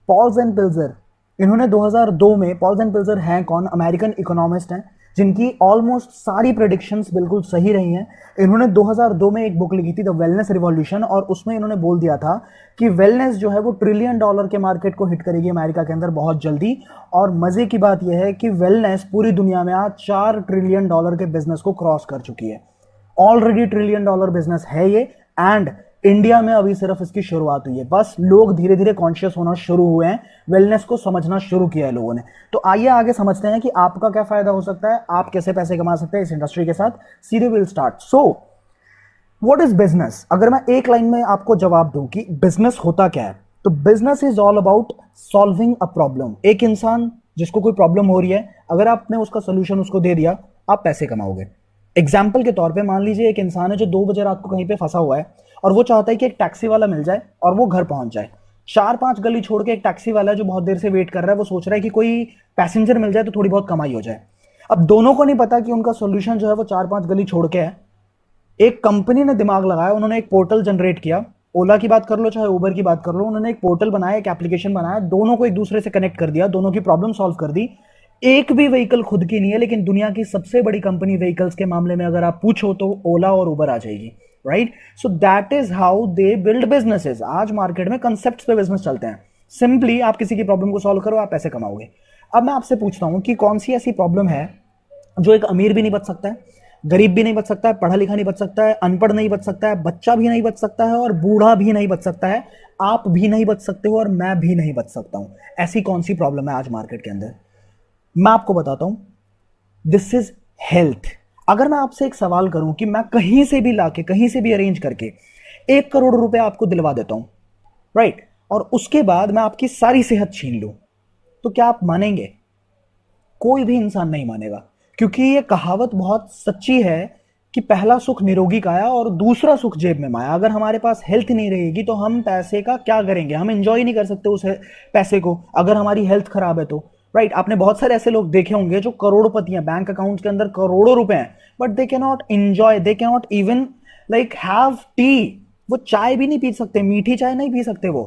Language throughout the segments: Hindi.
पॉल्स एंड पिल्जर, इन्होंने 2002 में, पॉल्स एंड पिल्जर हैं कौन? अमेरिकन इकोनॉमिस्ट हैं जिनकी ऑलमोस्ट सारी प्रेडिक्शंस बिल्कुल सही रही हैं। इन्होंने 2002 में एक बुक लिखी थी द वेलनेस रिवॉल्यूशन, और उसमें इन्होंने बोल दिया था कि वेलनेस जो है वो $1 ट्रिलियन के मार्केट को हिट करेगी अमेरिका के अंदर बहुत जल्दी। और मजे की बात यह है कि वेलनेस पूरी दुनिया में आज $4 ट्रिलियन के बिजनेस को क्रॉस कर चुकी है। ऑलरेडी $1 ट्रिलियन बिजनेस है ये, एंड इंडिया में अभी सिर्फ इसकी शुरुआत हुई है। बस लोग धीरे धीरे कॉन्शियस होना शुरू हुए हैं, वेलनेस को समझना शुरू किया है लोगों ने। तो आइए आगे समझते हैं कि आपका क्या फायदा हो सकता है, आप कैसे पैसे कमा सकते हैं इस इंडस्ट्री के साथ। सीधे will start. So what is business? अगर मैं एक लाइन में आपको जवाब दूं कि बिजनेस होता क्या है, तो business is all about solving a problem. एक इंसान जिसको कोई प्रॉब्लम हो रही है, अगर आपने उसका सोल्यूशन उसको दे दिया, आप पैसे कमाओगे। एग्जाम्पल के तौर पे मान लीजिए एक इंसान है जो 2 बजे रात को कहीं पे फंसा हुआ है और वो चाहता है कि एक टैक्सी वाला मिल जाए और वो घर पहुंच जाए। 4-5 गली छोड़ के एक टैक्सी वाला है जो बहुत देर से वेट कर रहा है, वो सोच रहा है कि कोई पैसेंजर मिल जाए तो थोड़ी बहुत कमाई हो जाए। अब दोनों को नहीं पता कि उनका सोल्यूशन जो है वो 4-5 गली छोड़ के है। एक कंपनी ने दिमाग लगाया, उन्होंने एक पोर्टल जनरेट किया। ओला की बात कर लो चाहे उबर की बात कर लो, उन्होंने एक पोर्टल बनाया, एक एप्लीकेशन बनाया, दोनों को एक दूसरे से कनेक्ट कर दिया, दोनों की प्रॉब्लम सॉल्व कर दी। एक भी व्हीकल खुद की नहीं है, लेकिन दुनिया की सबसे बड़ी कंपनी व्हीकल्स के मामले में अगर आप पूछो तो ओला और उबर आ जाएगी, right? So that is how they build businesses. आज मार्केट में कंसेप्ट पे बिजनेस चलते हैं। सिंपली आप किसी की प्रॉब्लम को सॉल्व करो, आप पैसे कमाओगे। अब मैं आपसे पूछता हूं कि कौन सी ऐसी प्रॉब्लम है जो एक अमीर भी नहीं बच सकता है, गरीब भी नहीं बच सकता है, पढ़ा लिखा नहीं बच सकता है, अनपढ़ नहीं बच सकता है, बच्चा भी नहीं बच सकता है और बूढ़ा भी नहीं बच सकता है, आप भी नहीं बच सकते हो और मैं भी नहीं बच सकता हूं। ऐसी कौन सी प्रॉब्लम है आज मार्केट के अंदर? मैं आपको बताता हूं, दिस इज हेल्थ। अगर मैं आपसे एक सवाल करूं कि मैं कहीं से भी लाके, कहीं से भी अरेंज करके 1 करोड़ रुपए आपको दिलवा देता हूं, राइट, और उसके बाद मैं आपकी सारी सेहत छीन लूं, तो क्या आप मानेंगे? कोई भी इंसान नहीं मानेगा, क्योंकि ये कहावत बहुत सच्ची है कि पहला सुख निरोगी काया और दूसरा सुख जेब में माया। अगर हमारे पास हेल्थ नहीं रहेगी तो हम पैसे का क्या करेंगे? हम एंजॉय नहीं कर सकते उस पैसे को अगर हमारी हेल्थ खराब है तो, राइट? आपने बहुत सारे ऐसे लोग देखे होंगे जो करोड़पति हैं, बैंक अकाउंट के अंदर करोड़ों रुपए हैं, but they can not enjoy, they can not even like have T. वो चाय भी नहीं पी सकते, मीठी चाय नहीं पी सकते वो।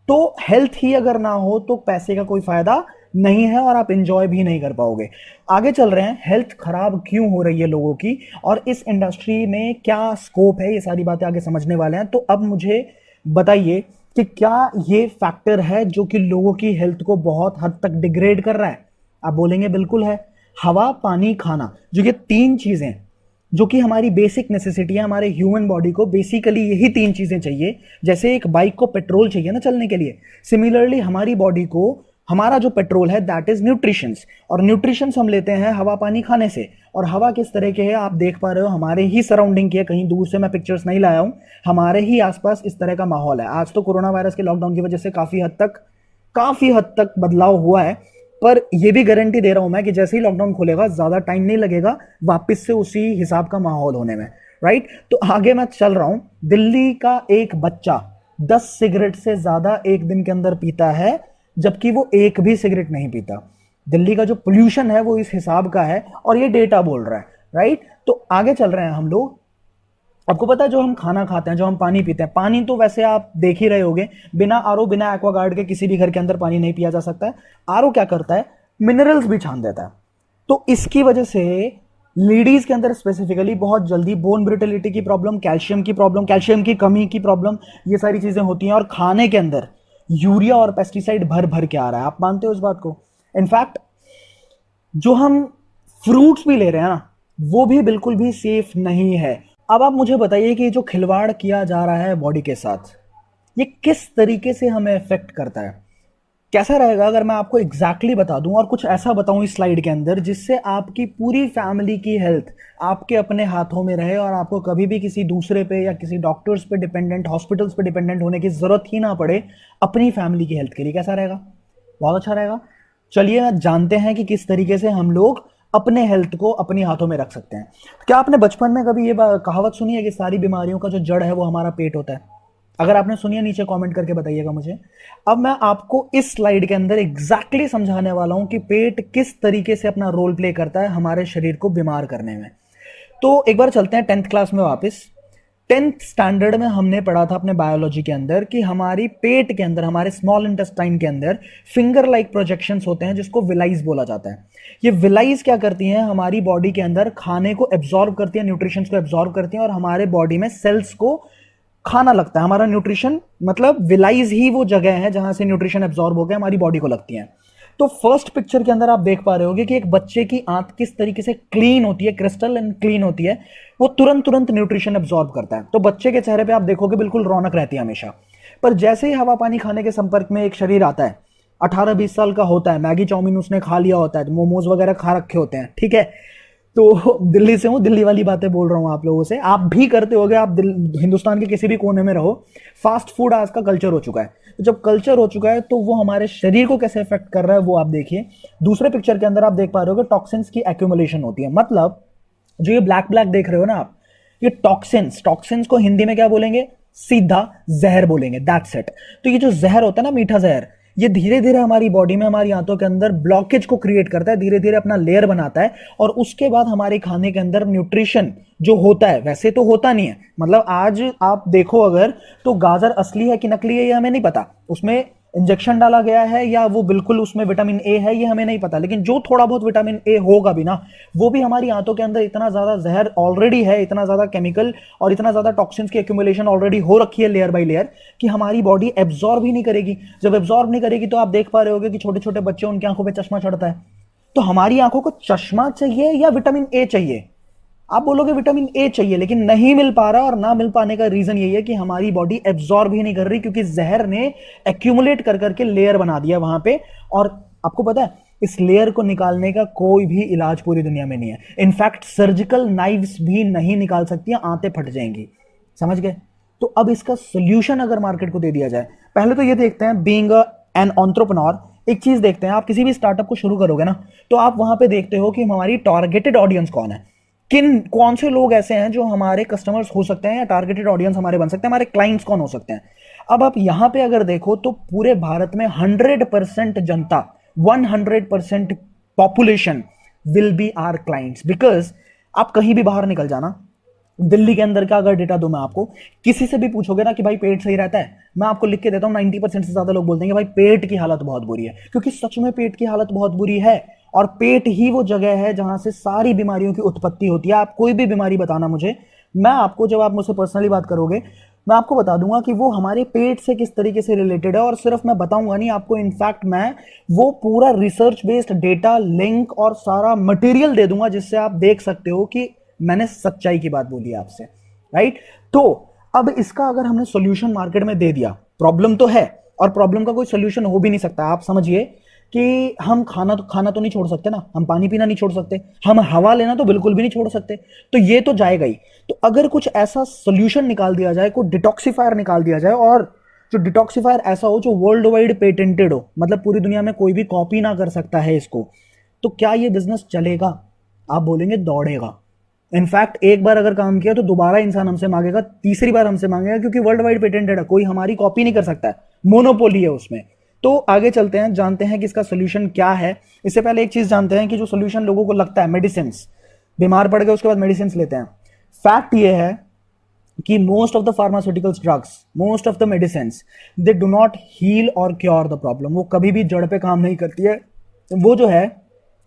तो हेल्थ ही अगर ना हो तो पैसे का कोई फायदा नहीं है और आप एंजॉय भी नहीं कर पाओगे। आगे चल रहे हैं, हेल्थ खराब क्यों हो रही है लोगों की और इस इंडस्ट्री में क्या स्कोप है, ये सारी बातें आगे समझने वाले हैं। तो अब मुझे बताइए कि क्या ये फैक्टर है जो कि लोगों की हेल्थ को बहुत हद तक डिग्रेड कर रहा है? आप बोलेंगे बिल्कुल है। हवा, पानी, खाना, जो ये 3 चीजें जो कि हमारी बेसिक नेसेसिटी है, हमारे ह्यूमन बॉडी को बेसिकली यही 3 चीजें चाहिए। जैसे एक बाइक को पेट्रोल चाहिए ना चलने के लिए, सिमिलरली हमारी बॉडी को हमारा जो पेट्रोल है दैट इज न्यूट्रिशंस, और न्यूट्रिशंस हम लेते हैं हवा पानी खाने से। और हवा किस तरह के है आप देख पा रहे हो, हमारे ही सराउंडिंग की है, कहीं दूर से मैं पिक्चर्स नहीं लाया हूं, हमारे ही आसपास इस तरह का माहौल है। आज तो कोरोना वायरस के लॉकडाउन की वजह से काफी हद तक बदलाव हुआ है, पर यह भी गारंटी दे रहा हूं मैं कि जैसे ही लॉकडाउन खुलेगा ज्यादा टाइम नहीं लगेगा वापस से उसी हिसाब का माहौल होने में, राइट? तो आगे मैं चल रहा हूं। दिल्ली का एक बच्चा 10 सिगरेट से ज्यादा एक दिन के अंदर पीता है, जबकि वो एक भी सिगरेट नहीं पीता। दिल्ली का जो पोल्यूशन है वो इस हिसाब का है और ये डेटा बोल रहा है, राइट? तो आगे चल रहे हैं हम लोग। आपको पता है जो हम खाना खाते हैं, जो हम पानी पीते हैं, पानी तो वैसे आप देख ही रहे होंगे, बिना आरओ, बिना एक्वागार्ड के किसी भी घर के अंदर पानी नहीं पिया जा सकता है। आरओ क्या करता है? मिनरल्स भी छान देता है। तो इसकी वजह से लेडीज के अंदर स्पेसिफिकली बहुत जल्दी बोन ब्रिटिलिटी की प्रॉब्लम, कैल्शियम की प्रॉब्लम, कैल्शियम की कमी की प्रॉब्लम, ये सारी चीजें होती हैं। और खाने के अंदर यूरिया और पेस्टिसाइड भर भर के आ रहा है। आप मानते हो इस बात को? इनफैक्ट जो हम फ्रूट्स भी ले रहे हैं ना, वो भी बिल्कुल भी सेफ नहीं है। अब आप मुझे बताइए कि जो खिलवाड़ किया जा रहा है बॉडी के साथ, ये किस तरीके से हमें इफेक्ट करता है? कैसा रहेगा अगर मैं आपको एग्जैक्टली बता दूं और कुछ ऐसा बताऊं इस स्लाइड के अंदर जिससे आपकी पूरी फैमिली की हेल्थ आपके अपने हाथों में रहे और आपको कभी भी किसी दूसरे पे या किसी डॉक्टर्स पे डिपेंडेंट, हॉस्पिटल्स पे डिपेंडेंट होने की जरूरत ही ना पड़े अपनी फैमिली की हेल्थ के लिए। कैसा रहेगा? बहुत अच्छा रहेगा। चलिए जानते हैं कि किस तरीके से हम लोग अपने हेल्थ को अपने हाथों में रख सकते हैं। क्या आपने बचपन में कभी ये कहावत सुनी है कि सारी बीमारियों का जो जड़ है वो हमारा पेट होता है? अगर आपने सुनी है नीचे कमेंट करके बताइएगा मुझे। अब मैं आपको इस स्लाइड के अंदर एग्जैक्टली समझाने वाला हूं कि पेट किस तरीके से अपना रोल प्ले करता है हमारे शरीर को बीमार करने में। तो एक बार चलते हैं 10th क्लास में वापस। 10th स्टैंडर्ड में हमने पढ़ा था अपने बायोलॉजी के अंदर कि हमारी पेट के अंदर, हमारे स्मॉल इंटेस्टाइन के अंदर फिंगर लाइक प्रोजेक्शंस होते हैं जिसको विलाइज बोला जाता है। ये विलाइज क्या करती हैं, हमारी बॉडी के अंदर खाने को एब्जॉर्ब करती है, न्यूट्रिशंस को एब्जॉर्ब करती हैं और हमारे बॉडी में सेल्स को खाना लगता है। हमारा न्यूट्रिशन मतलब विलाइज ही वो जगह है जहां से न्यूट्रिशन एब्जॉर्ब होकर हमारी बॉडी को लगती है। तो फर्स्ट पिक्चर के अंदर आप देख पा रहे होगे कि एक बच्चे की आंत किस तरीके से क्लीन होती है, क्रिस्टल एंड क्लीन होती है, वो तुरंत तुरंत न्यूट्रिशन एब्जॉर्ब करता है। तो बच्चे के चेहरे पे आप देखोगे बिल्कुल रौनक रहती है हमेशा। पर जैसे ही हवा पानी खाने के संपर्क में एक शरीर आता है, 18-20 साल का होता है, मैगी चाउमीन उसने खा लिया होता है, मोमोज वगैरह खा रखे होते हैं, ठीक है, तो दिल्ली से हूँ, दिल्ली वाली बातें बोल रहा हूँ आप लोगों से, आप भी करते होगे, आप हिंदुस्तान के किसी भी कोने में रहो, फास्ट फूड आज का कल्चर हो चुका है। तो जब कल्चर हो चुका है तो वो हमारे शरीर को कैसे इफेक्ट कर रहा है वो आप देखिए। दूसरे पिक्चर के अंदर आप देख पा रहे हो कि टॉक्सिन्स की एक्यूमुलेशन होती है। मतलब जो ये ब्लैक ब्लैक देख रहे हो ना आप, ये टॉक्सिन्स, टॉक्सिन्स को हिंदी में क्या बोलेंगे, सीधा जहर बोलेंगे, दैट्स इट। तो ये जो जहर होता है ना, मीठा जहर, ये धीरे धीरे हमारी बॉडी में, हमारी आंतों के अंदर ब्लॉकेज को क्रिएट करता है, धीरे धीरे अपना लेयर बनाता है और उसके बाद हमारे खाने के अंदर न्यूट्रिशन जो होता है, वैसे तो होता नहीं है, मतलब आज आप देखो अगर तो गाजर असली है कि नकली है ये हमें नहीं पता, उसमें इंजेक्शन डाला गया है या वो बिल्कुल उसमें विटामिन ए है ये हमें नहीं पता, लेकिन जो थोड़ा बहुत विटामिन ए होगा भी ना, वो भी हमारी आंतों के अंदर इतना ज्यादा जहर ऑलरेडी है, इतना ज्यादा केमिकल और इतना ज्यादा टॉक्सिन्स की एक्यूमुलेशन ऑलरेडी हो रखी है लेयर बाय लेयर कि हमारी बॉडी एब्जॉर्ब ही नहीं करेगी। जब एब्जॉर्ब नहीं करेगी तो आप देख पा रहे होगे कि छोटे छोटे बच्चे, उनकी आंखों पर चश्मा चढ़ता है। तो हमारी आंखों को चश्मा चाहिए या विटामिन ए चाहिए? आप बोलोगे विटामिन ए चाहिए, लेकिन नहीं मिल पा रहा, और ना मिल पाने का रीजन यही है कि हमारी बॉडी एब्जॉर्ब ही नहीं कर रही, क्योंकि जहर ने एक्यूमुलेट कर करके लेयर बना दिया वहां पे। और आपको पता है इस लेयर को निकालने का कोई भी इलाज पूरी दुनिया में नहीं है। इनफैक्ट सर्जिकल नाइव्स भी नहीं निकाल सकती हैं, आंतें फट जाएंगी। समझ गए? तो अब इसका सोल्यूशन अगर मार्केट को दे दिया जाए, पहले तो ये देखते हैं, बीइंग एन एंटरप्रेन्योर, एक चीज देखते हैं, आप किसी भी स्टार्टअप को शुरू करोगे ना तो आप वहां पे देखते हो कि हमारी टारगेटेड ऑडियंस कौन है, कौन से लोग ऐसे हैं जो हमारे कस्टमर्स हो सकते हैं या टारगेटेड ऑडियंस हमारे बन सकते हैं, हमारे क्लाइंट्स कौन हो सकते हैं। अब आप यहां पे अगर देखो तो पूरे भारत में 100% जनता, 100% population will be our clients. Because आप कहीं भी बाहर निकल जाना, दिल्ली के अंदर का अगर डेटा दूं मैं आपको, किसी से भी पूछोगे ना कि भाई पेट सही रहता है, मैं आपको लिख के देता हूं 90% से ज्यादा लोग बोलते हैं कि भाई पेट की हालत बहुत बुरी है, क्योंकि सच में पेट की हालत बहुत बुरी है। और पेट ही वो जगह है जहां से सारी बीमारियों की उत्पत्ति होती है। आप कोई भी बीमारी बताना मुझे, मैं आपको, जब आप मुझसे पर्सनली बात करोगे, मैं आपको बता दूंगा कि वो हमारे पेट से किस तरीके से रिलेटेड है। और सिर्फ मैं बताऊंगा नहीं आपको, इनफैक्ट मैं वो पूरा रिसर्च बेस्ड डेटा, लिंक और सारा मटेरियल दे दूंगा जिससे आप देख सकते हो कि मैंने सच्चाई की बात बोली आपसे, राइट। तो अब इसका अगर हमने सॉल्यूशन मार्केट में दे दिया, प्रॉब्लम तो है और प्रॉब्लम का कोई सॉल्यूशन हो भी नहीं सकता। आप समझिए कि हम खाना तो नहीं छोड़ सकते ना, हम पानी पीना नहीं छोड़ सकते, हम हवा लेना तो बिल्कुल भी नहीं छोड़ सकते, तो ये तो जाएगा ही। तो अगर कुछ ऐसा सॉल्यूशन निकाल दिया जाए, कोई डिटॉक्सिफायर निकाल दिया जाए, और जो डिटॉक्सिफायर ऐसा हो जो वर्ल्ड वाइड पेटेंटेड हो, मतलब पूरी दुनिया में कोई भी कॉपी ना कर सकता है इसको, तो क्या ये बिजनेस चलेगा? आप बोलेंगे दौड़ेगा। इनफैक्ट एक बार अगर काम किया तो दोबारा इंसान हमसे मांगेगा, तीसरी बार हमसे मांगेगा, क्योंकि वर्ल्ड वाइड पेटेंटेड है, कोई हमारी कॉपी नहीं कर सकता है, मोनोपोली है उसमें। तो आगे चलते हैं, जानते हैं कि इसका सोल्यूशन क्या है। इससे पहले एक चीज जानते हैं कि जो सोल्यूशन लोगों को लगता है, मेडिसिन, बीमार पड़ गए उसके बाद मेडिसिन लेते हैं, फैक्ट ये है कि most of the pharmaceuticals drugs, most of the medicine, they do not heal और क्योर द प्रॉब्लम। वो कभी भी जड़ पे काम नहीं करती है, वो जो है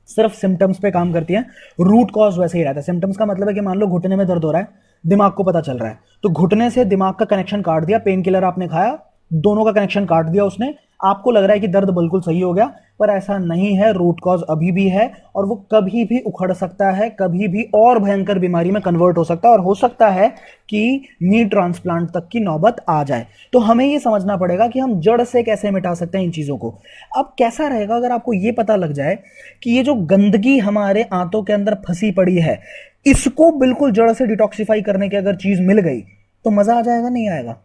सिर्फ सिम्टम्स पे काम करती है। रूट कॉज वैसे ही रहता है। सिम्टम्स का मतलब है कि मान लो घुटने में दर्द हो रहा है, दिमाग को पता चल रहा है, तो घुटने से दिमाग का कनेक्शन काट दिया, पेन किलर आपने खाया, दोनों का कनेक्शन काट दिया उसने, आपको लग रहा है कि दर्द बिल्कुल सही हो गया, पर ऐसा नहीं है। रूट कॉज अभी भी है और वो कभी भी उखड़ सकता है, कभी भी और भयंकर बीमारी में कन्वर्ट हो सकता है, और हो सकता है कि नी ट्रांसप्लांट तक की नौबत आ जाए। तो हमें ये समझना पड़ेगा कि हम जड़ से कैसे मिटा सकते हैं इन चीजों को। अब कैसा रहेगा अगर आपको ये पता लग जाए कि ये जो गंदगी हमारे आंतों के अंदर फंसी पड़ी है, इसको बिल्कुल जड़ से डिटॉक्सिफाई करने की अगर चीज मिल गई तो मजा आ जाएगा, नहीं आएगा?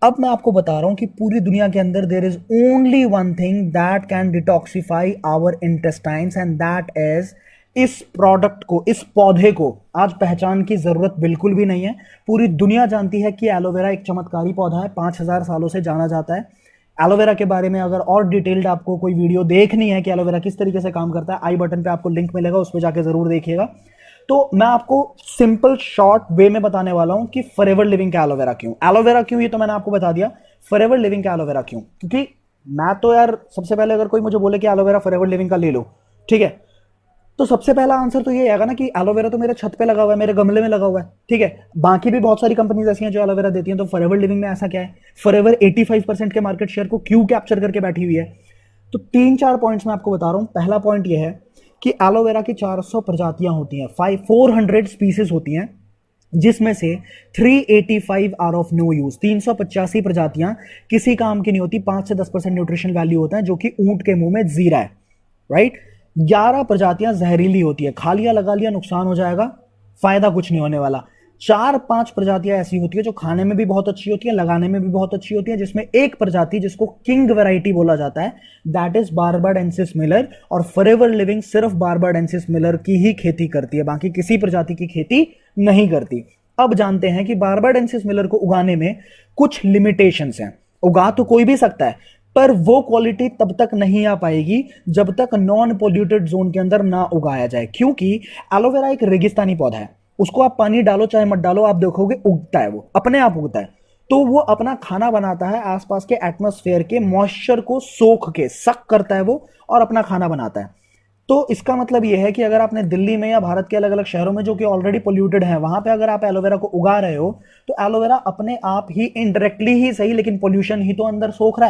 अब मैं आपको बता रहा हूं कि पूरी दुनिया के अंदर there is only one thing that can detoxify our intestines, and that is, इस प्रोडक्ट को, इस पौधे को आज पहचान की जरूरत बिल्कुल भी नहीं है। पूरी दुनिया जानती है कि एलोवेरा एक चमत्कारी पौधा है, 5000 सालों से जाना जाता है। एलोवेरा के बारे में अगर और डिटेल्ड आपको कोई वीडियो देखनी है कि एलोवेरा किस तरीके से काम करता है, आई बटन पे आपको लिंक मिलेगा, उस पर जाके जरूर देखिएगा। तो मैं आपको सिंपल शॉर्ट वे में बताने वाला हूं कि फॉरएवर लिविंग का एलोवेरा क्यों, एलोवेरा क्यों, ये तो मैंने आपको बता दिया। फॉरएवर लिविंग का एलोवेरा क्यों, क्योंकि मैं तो यार सबसे पहले अगर कोई मुझे बोले कि एलोवेरा फॉरएवर लिविंग का ले लो, ठीक है, तो सबसे पहला आंसर तो ये आएगा ना कि एलोवेरा तो मेरे छत पे लगा हुआ है, मेरे गमले में लगा हुआ है, ठीक है। बाकी भी बहुत सारी कंपनीज ऐसी हैं जो एलोवेरा देती हैं, तो फॉरएवर लिविंग में ऐसा क्या है? फॉरएवर 85% के मार्केट शेयर को क्यों कैप्चर करके बैठी हुई है? तो तीन चार पॉइंट्स मैं आपको बता रहा हूं। पहला पॉइंट ये है कि एलोवेरा की 400 प्रजातियां होती हैं, 400 स्पीसीज होती हैं, जिसमें से 385 आर ऑफ नो यूज, 385 प्रजातियां किसी काम की नहीं होती। 5 से 10% न्यूट्रिशन वैल्यू होता है, जो कि ऊंट के मुंह में जीरा है, राइट। 11 प्रजातियां जहरीली होती है, खा लिया लगा लिया नुकसान हो जाएगा, फायदा कुछ नहीं होने वाला। 4-5 प्रजातियां ऐसी होती है जो खाने में भी बहुत अच्छी होती है, लगाने में भी बहुत अच्छी होती है, जिसमें एक प्रजाति जिसको किंग वैरायटी बोला जाता है, दैट इज बारबाडेंसिस मिलर। और फॉरएवर लिविंग सिर्फ बारबाडेंसिस मिलर की ही खेती करती है, बाकी किसी प्रजाति की खेती नहीं करती। अब जानते हैं कि बारबाडेंसिस मिलर को उगाने में कुछ लिमिटेशंस हैं। उगा तो कोई भी सकता है, पर वो क्वालिटी तब तक नहीं आ पाएगी जब तक नॉन पोल्यूटेड जोन के अंदर ना उगाया जाए, क्योंकि एलोवेरा एक रेगिस्तानी पौधा है। उसको आप पानी डालो चाहे मत डालो, आप देखोगे उगता है, वो अपने आप उगता है। तो वो अपना खाना बनाता है, आसपास के एटमॉस्फेयर के मॉइस्चर को सोख के सक करता है वो, और अपना खाना बनाता है। तो इसका मतलब यह है कि अगर आपने दिल्ली में या भारत के अलग अलग शहरों में जो कि ऑलरेडी पोल्यूटेड है, वहां पे अगर आप एलोवेरा को उगा रहे हो, तो एलोवेरा अपने आप ही इनडायरेक्टली ही सही, लेकिन पोल्यूशन ही तो अंदर सोख रहा है।